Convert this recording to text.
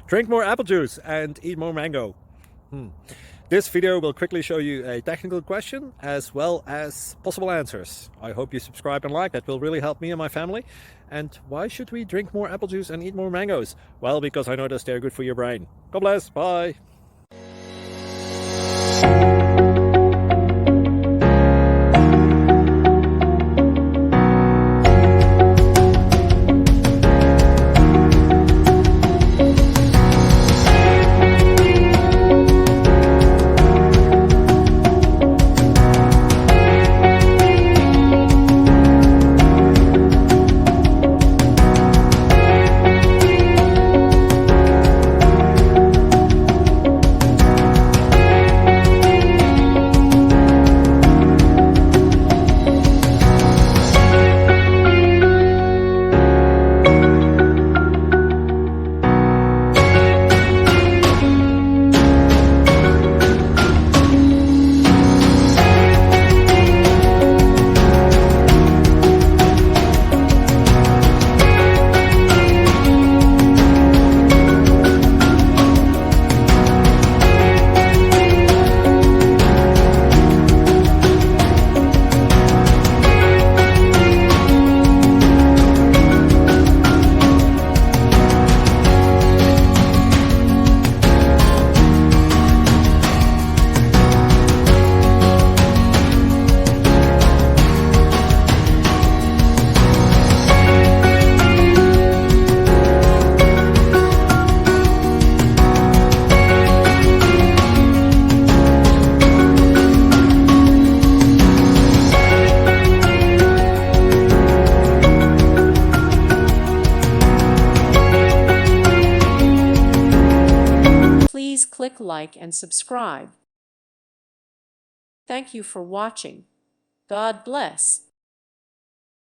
Drink more apple juice and eat more mango. This video will quickly show you a technical question as well as possible answers. I hope you subscribe and like, that will really help me and my family. And why should we drink more apple juice and eat more mangoes? Well, because I noticed they're good for your brain. God bless, bye. Please click like and subscribe. Thank you for watching. God bless.